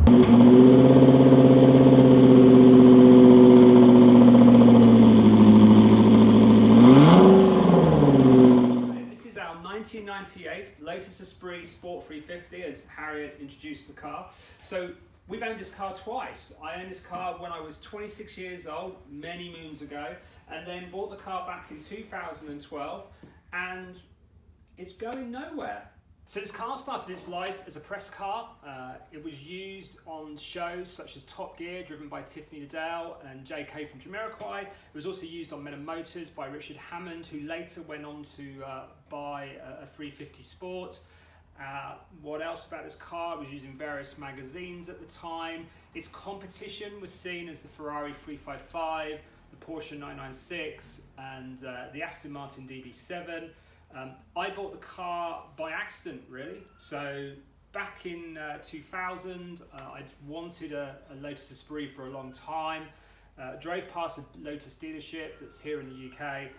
This is our 1998 Lotus Esprit Sport 350, as Harriet introduced the car. So we've owned this car twice. I owned this car when I was 26 years old, many moons ago, and then bought the car back in 2012, and it's going nowhere. So this car started its life as a press car. It was used on shows such as TopGear, driven by Tiff Needell and JK from Jamiroquai. It was also used on Men & Motors by Richard Hammond, who later went on to buy a 350 Sport. What else about this car? It was used in various magazines at the time. Its competition was seen as the Ferrari 355, the Porsche 996, and the Aston Martin DB7. I bought the car by accident, really. So back in 2000, I'd wanted a Lotus Esprit for a long time. Drove past a Lotus dealership that's here in the UK,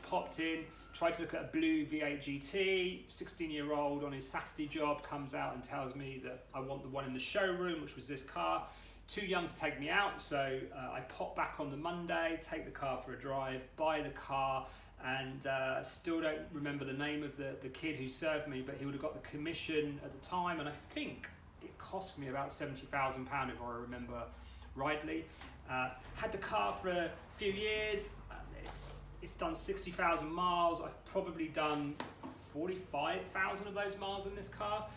popped in, tried to look at a blue V8 GT. 16-year-old on his Saturday job comes out and tells me that I want the one in the showroom, which was this car. Too young to take me out, so I pop back on the Monday, take the car for a drive, buy the car, and still don't remember the name of the kid who served me, but he would have got the commission at the time, and I think it cost me about £70,000 if I remember rightly. Had the car for a few years. It's done 60,000 miles. I've probably done 45,000 of those miles in this car.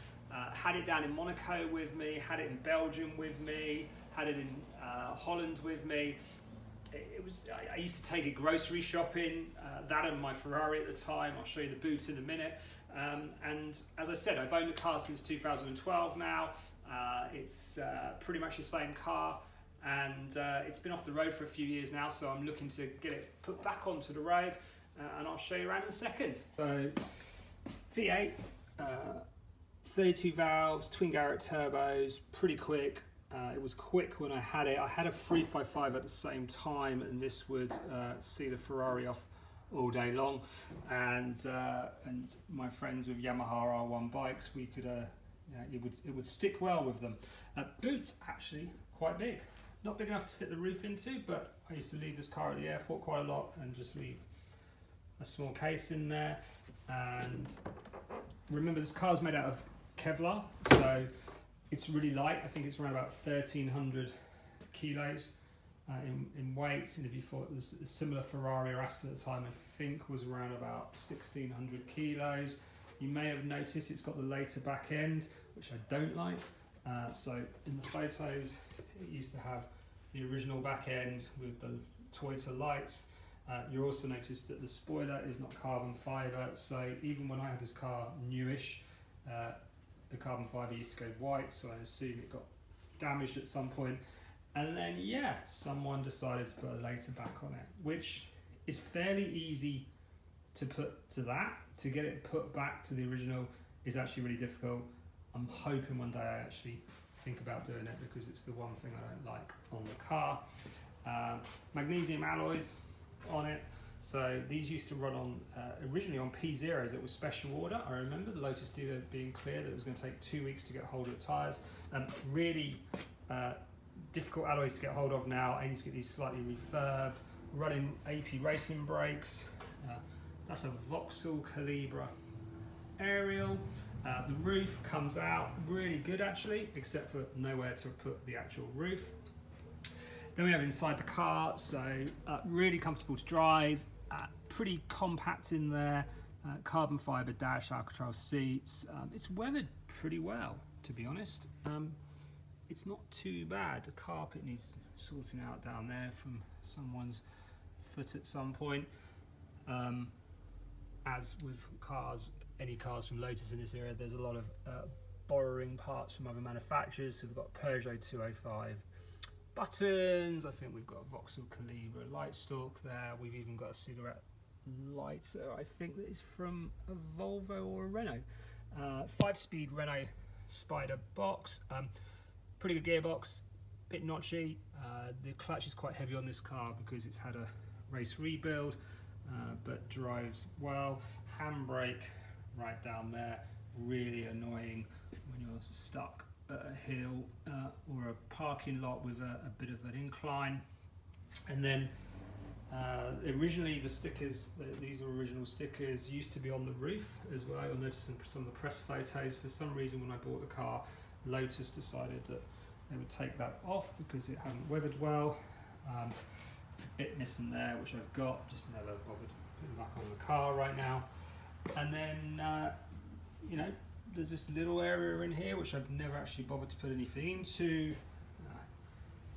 Had it down in Monaco with me, had it in Belgium with me, had it in Holland with me. I used to take it grocery shopping, that and my Ferrari at the time. I'll show you the boot in a minute. And as I said, I've owned the car since 2012 now. It's pretty much the same car, and it's been off the road for a few years now, so I'm looking to get it put back onto the road, and I'll show you around in a second. So V8, 32 valves, twin Garrett turbos, pretty quick. It was quick when I had it. I had a 355 at the same time, and this would see the Ferrari off all day long. And my friends with Yamaha R1 bikes, we could, it would stick well with them. Boot actually quite big, not big enough to fit the roof into, but I used to leave this car at the airport quite a lot and just leave a small case in there. And remember, this car's made out of Kevlar, so it's really light. I think it's around about 1,300 kilos in weight. And if you thought there's a similar Ferrari or Aston at the time, I think was around about 1,600 kilos. You may have noticed it's got the later back end, which I don't like. So in the photos, it used to have the original back end with the Toyota lights. You also notice that the spoiler is not carbon fibre. So even when I had this car newish, the carbon fibre used to go white, so I assume it got damaged at some point. And then, yeah, someone decided to put a later back on it, which is fairly easy to put to that. To get it put back to the original is actually really difficult. I'm hoping one day I actually think about doing it, because it's the one thing I don't like on the car. Magnesium alloys on it. So these used to run on originally on P0s. It was special order. I remember the Lotus dealer being clear that it was going to take 2 weeks to get hold of the tyres. Really difficult alloys to get hold of now. I need to get these slightly refurbed. Running AP racing brakes. That's a Vauxhall Calibra aerial. The roof comes out really good actually, except for nowhere to put the actual roof. Then we have inside the car, so really comfortable to drive, pretty compact in there, carbon fibre dash, Alcatraz seats. It's weathered pretty well, to be honest. It's not too bad. The carpet needs sorting out down there from someone's foot at some point. As with cars, any cars from Lotus in this area, there's a lot of borrowing parts from other manufacturers. So we've got Peugeot 205 buttons. I think we've got a Vauxhall Calibra light stalk there. We've even got a cigarette lighter. I think that is from a Volvo or a Renault. 5-speed Renault Spider box. Pretty good gearbox, bit notchy. The clutch is quite heavy on this car because it's had a race rebuild, but drives well. Handbrake right down there, really annoying when you're stuck at a hill or for a parking lot with a bit of an incline. And then originally the stickers, these are original stickers, used to be on the roof as well. You'll notice in some of the press photos, for some reason when I bought the car, Lotus decided that they would take that off because it hadn't weathered well. It's a bit missing there, which I've got, just never bothered putting back on the car right now. And then, you know, there's this little area in here which I've never actually bothered to put anything into.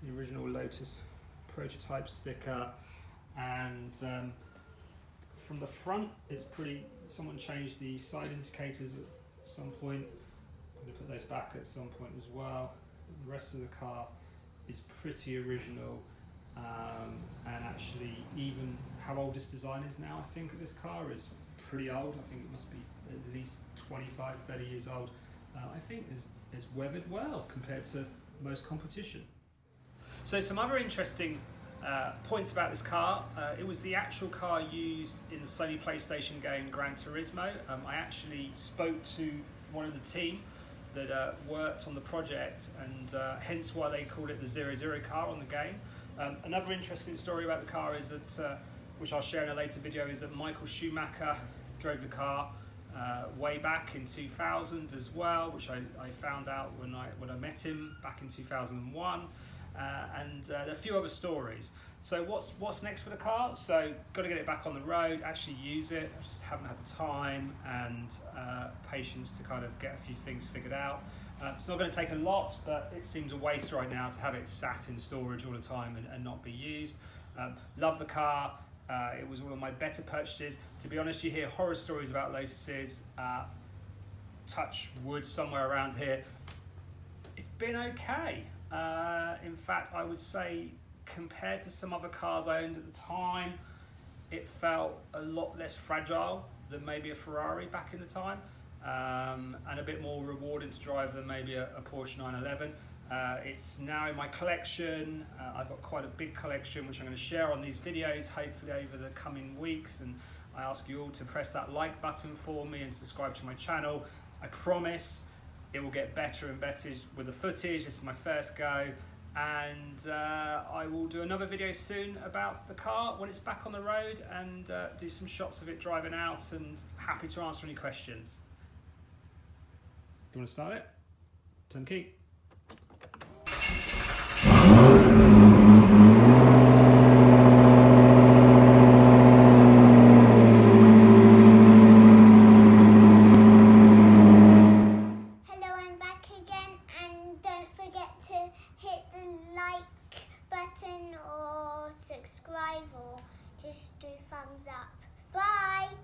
The original Lotus prototype sticker, and from the front it's pretty, someone changed the side indicators at some point. I'm going to put those back at some point as well. The rest of the car is pretty original, and actually even how old this design is now, I think, of this car is pretty old. I think it must be at least 25, 30 years old. I think is weathered well compared to most competition. So some other interesting points about this car. It was the actual car used in the Sony Playstation game Gran Turismo. I actually spoke to one of the team that worked on the project, and hence why they called it the 00 car on the game. Another interesting story about the car is that, which I'll share in a later video, is that Michael Schumacher drove the car way back in 2000 as well, which I found out when I met him back in 2001. And a few other stories. So what's next for the car? So got to get it back on the road, actually use it. I just haven't had the time and patience to kind of get a few things figured out. It's not going to take a lot, but it seems a waste right now to have it sat in storage all the time and not be used. Love the car. It was one of my better purchases. To be honest, you hear horror stories about Lotuses. Touch wood somewhere around here. It's been okay. In fact, I would say compared to some other cars I owned at the time, it felt a lot less fragile than maybe a Ferrari back in the time, and a bit more rewarding to drive than maybe a Porsche 911. It's now in my collection. I've got quite a big collection which I'm going to share on these videos hopefully over the coming weeks, and I ask you all to press that like button for me and subscribe to my channel. I promise it will get better and better with the footage. This is my first go, and I will do another video soon about the car when it's back on the road, and do some shots of it driving out, and happy to answer any questions. Do you want to start it? Turn key. Subscribe or just do thumbs up. Bye!